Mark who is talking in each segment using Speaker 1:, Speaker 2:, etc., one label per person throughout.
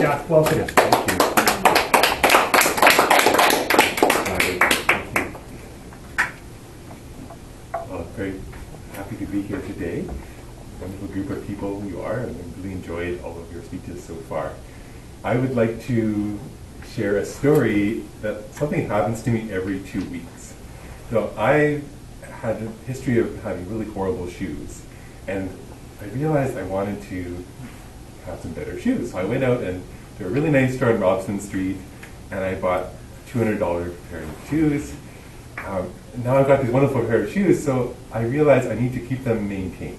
Speaker 1: Geoff, welcome.
Speaker 2: Thank you. Well, very happy to be here today. Wonderful group of people you are, and I've really enjoyed all of your speeches so far. I would like to share a story that something happens to me every 2 weeks. So I had a history of having really horrible shoes, and I realized I wanted to have some better shoes. So I went out and to a really nice store on Robson Street, and I bought a $200 pair of shoes. Now I've got these wonderful pair of shoes, so I realized I need to keep them maintained.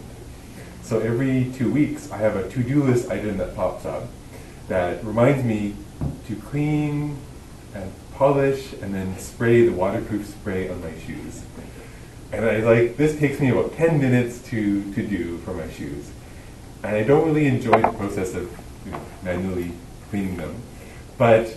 Speaker 2: So every 2 weeks, I have a to-do list item that pops up that reminds me to clean and polish and then spray the waterproof spray on my shoes. And this takes me about 10 minutes to do for my shoes. And I don't really enjoy the process of manually cleaning them. But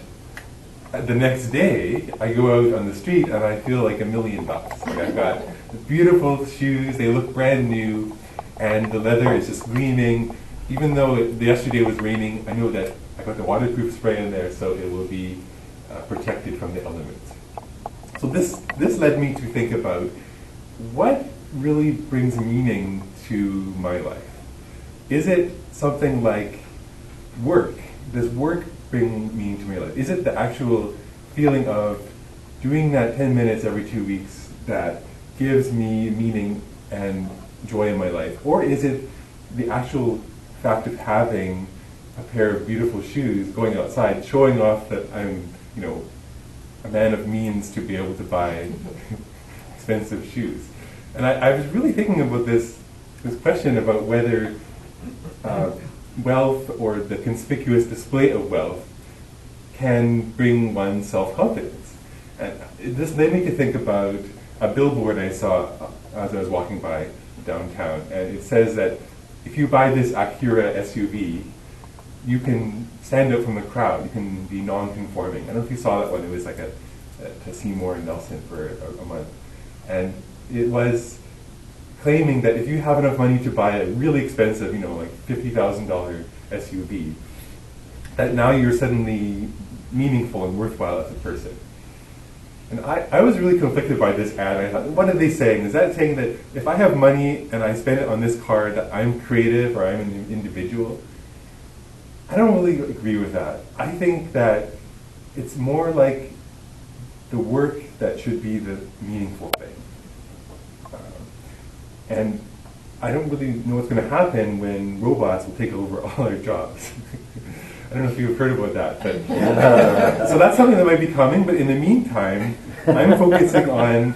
Speaker 2: the next day, I go out on the street and I feel like $1 million. Like I've got beautiful shoes, they look brand new, and the leather is just gleaming. Even though yesterday was raining, I know that I got the waterproof spray in there, so it will be protected from the elements. So this led me to think about what really brings meaning to my life. Is it something like work? Does work bring meaning to my life? Is it the actual feeling of doing that 10 minutes every 2 weeks that gives me meaning and joy in my life? Or is it the actual fact of having a pair of beautiful shoes, going outside, showing off that I'm, a man of means to be able to buy expensive shoes? And I was really thinking about this question about whether wealth or the conspicuous display of wealth can bring one self-confidence. And this led me to think about a billboard I saw as I was walking by downtown. And it says that if you buy this Acura SUV, you can stand out from the crowd. You can be non-conforming. I don't know if you saw that one. It was like to Seymour and Nelson for a month. And it was claiming that if you have enough money to buy a really expensive, like $50,000 SUV, that now you're suddenly meaningful and worthwhile as a person. And I was really conflicted by this ad. I thought, what are they saying? Is that saying that if I have money and I spend it on this car, that I'm creative or I'm an individual? I don't really agree with that. I think that it's more like the work that should be the meaningful thing. And I don't really know what's going to happen when robots will take over all our jobs. I don't know if you've heard about that. But, so that's something that might be coming, but in the meantime, I'm focusing on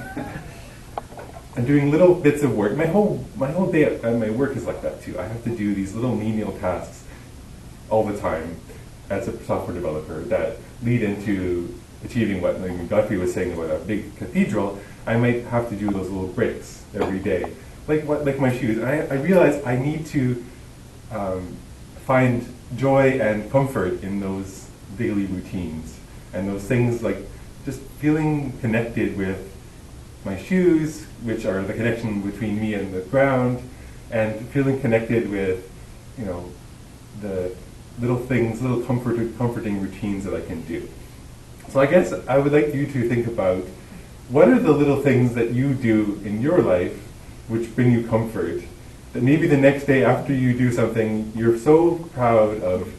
Speaker 2: doing little bits of work. My whole day at my work is like that too. I have to do these little menial tasks all the time as a software developer that lead into achieving what Guthrie was saying about a big cathedral. I might have to do those little breaks every day. Like my shoes. And I realize I need to find joy and comfort in those daily routines and those things, like just feeling connected with my shoes, which are the connection between me and the ground, and feeling connected with the little things, little comforting routines that I can do. So I guess I would like you to think about what are the little things that you do in your life which bring you comfort, that maybe the next day after you do something, you're so proud of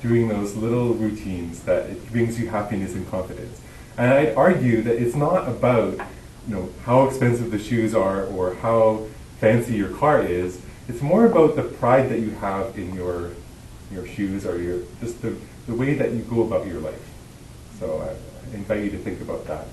Speaker 2: doing those little routines that it brings you happiness and confidence. And I'd argue that it's not about how expensive the shoes are or how fancy your car is. It's more about the pride that you have in your shoes or just the way that you go about your life. So I invite you to think about that.